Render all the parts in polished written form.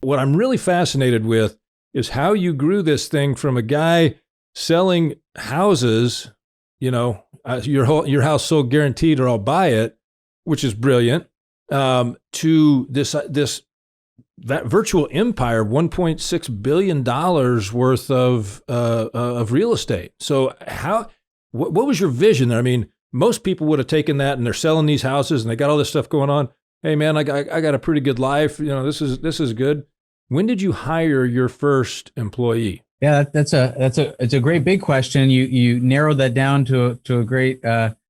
what I'm really fascinated with is how you grew this thing from a guy selling houses, your house sold guaranteed or I'll buy it, which is brilliant, to that virtual empire of $1.6 billion worth of real estate. So what was your vision there? I mean, most people would have taken that and they're selling these houses and they got all this stuff going on. Hey man, I got a pretty good life. This is good. When did you hire your first employee? Yeah, it's a great big question. You narrowed that down to a great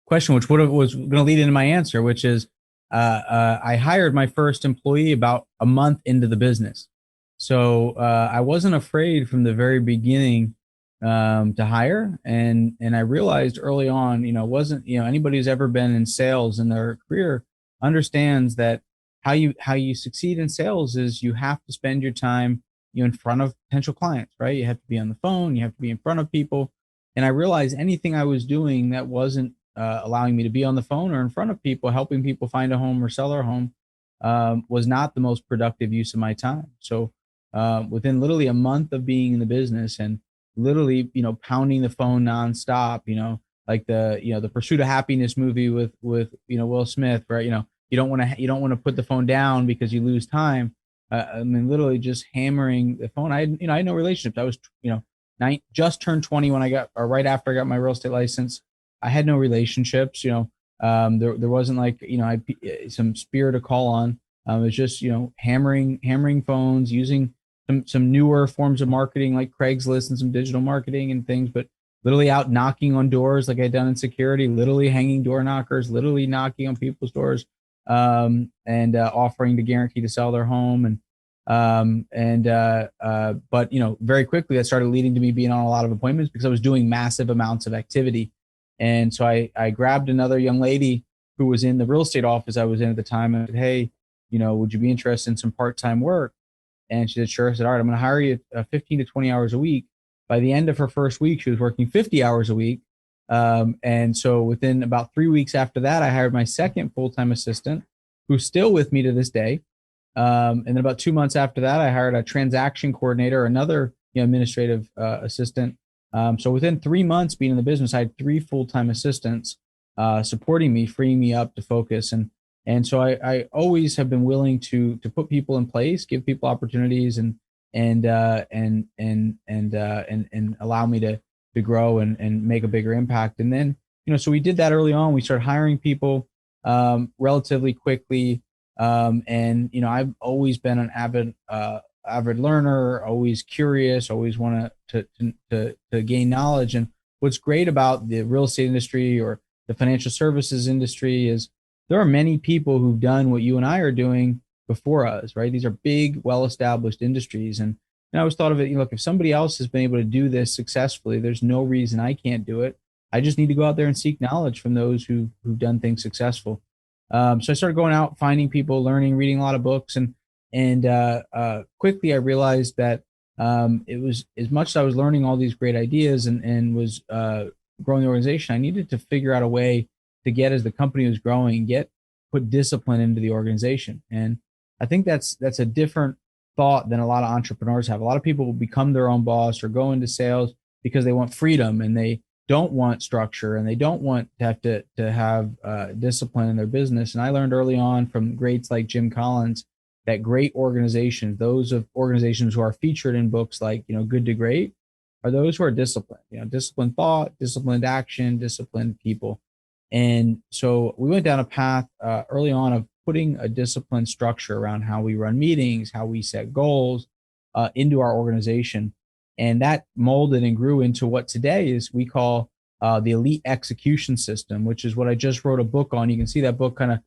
question, which was going to lead into my answer, which is I hired my first employee about a month into the business. So I wasn't afraid from the very beginning to hire, and I realized early on, wasn't anybody who's ever been in sales in their career understands that how you succeed in sales is you have to spend your time in front of potential clients, right? You have to be on the phone, you have to be in front of people. And I realized anything I was doing that wasn't allowing me to be on the phone or in front of people, helping people find a home or sell their home, was not the most productive use of my time. So within literally a month of being in the business and literally, pounding the phone nonstop, like the Pursuit of Happiness movie with Will Smith, right? You don't want to put the phone down because you lose time. I mean, literally just hammering the phone. I had no relationships. I was, just turned 20 when right after I got my real estate license. I had no relationships. There wasn't like, some spear to call on. It was just, hammering phones, using some newer forms of marketing like Craigslist and some digital marketing and things, but literally out knocking on doors like I'd done in security, literally hanging door knockers, literally knocking on people's doors. And offering the guarantee to sell their home, but very quickly that started leading to me being on a lot of appointments because I was doing massive amounts of activity. And so I grabbed another young lady who was in the real estate office I was in at the time and said, hey, would you be interested in some part-time work? And she said, sure. I said, all right, I'm going to hire you 15 to 20 hours a week. By the end of her first week, she was working 50 hours a week. And so within about 3 weeks after that, I hired my second full-time assistant who's still with me to this day. And then about 2 months after that, I hired a transaction coordinator, another administrative assistant. So within 3 months being in the business, I had 3 full-time assistants supporting me, freeing me up to focus. And so I always have been willing to put people in place, give people opportunities and allow me to grow and make a bigger impact. And then, so we did that early on. We started hiring people relatively quickly. I've always been an avid learner, always curious, always want to gain knowledge. And what's great about the real estate industry or the financial services industry is there are many people who've done what you and I are doing before us, right? These are big, well-established industries. And I always thought of it, look, if somebody else has been able to do this successfully, there's no reason I can't do it. I just need to go out there and seek knowledge from those who've done things successful. So I started going out, finding people, learning, reading a lot of books, and quickly I realized that it was, as much as I was learning all these great ideas and was growing the organization, I needed to figure out a way to get, as the company was growing, put discipline into the organization. And I think that's a different thought than a lot of entrepreneurs have. A lot of people will become their own boss or go into sales because they want freedom and they don't want structure and they don't want to have discipline in their business. And I learned early on from greats like Jim Collins that great organizations, those of organizations who are featured in books like, Good to Great, are those who are disciplined, disciplined thought, disciplined action, disciplined people. And so we went down a path early on of putting a disciplined structure around how we run meetings, how we set goals into our organization. And that molded and grew into what today is we call the elite execution system, which is what I just wrote a book on. You can see that book kind of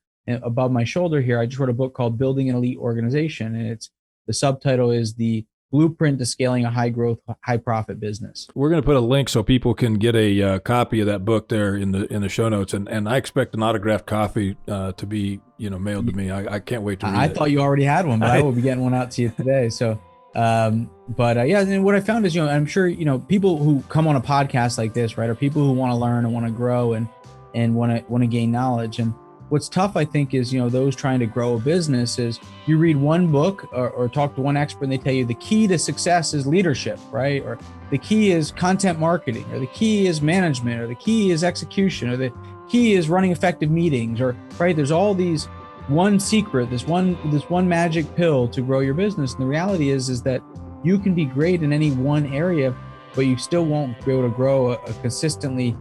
above my shoulder here. I just wrote a book called Building an Elite Organization. And the subtitle is The Blueprint to Scaling a High Growth, High Profit Business. We're going to put a link so people can get a copy of that book there in the show notes. And I expect an autographed copy to be, mailed to me. I can't wait to read it. I thought you already had one, but I will be getting one out to you today. So, yeah. And what I found is, I'm sure, people who come on a podcast like this, right, are people who want to learn and want to grow and want to gain knowledge. And What's tough, I think, is, those trying to grow a business is you read one book or talk to one expert and they tell you the key to success is leadership, right? Or the key is content marketing, or the key is management, or the key is execution, or the key is running effective meetings, or right. There's all these one secret, this one magic pill to grow your business. And the reality is that you can be great in any one area, but you still won't be able to grow a consistently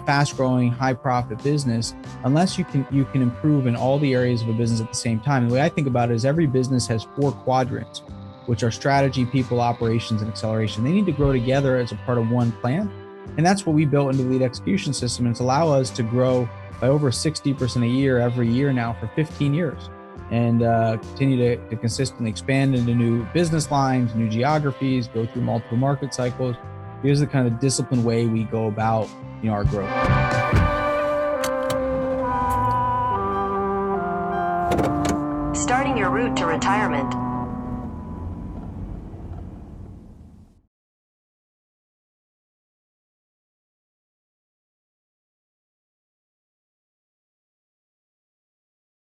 fast-growing, high-profit business unless you can improve in all the areas of a business at the same time. And the way I think about it is every business has 4 quadrants, which are strategy, people, operations, and acceleration. They need to grow together as a part of one plan, and that's what we built into the lead execution system. And it's allowed us to grow by over 60% a year every year now for 15 years, and continue to consistently expand into new business lines, new geographies, go through multiple market cycles. Here's the kind of disciplined way we go about our growth. Starting your route to retirement.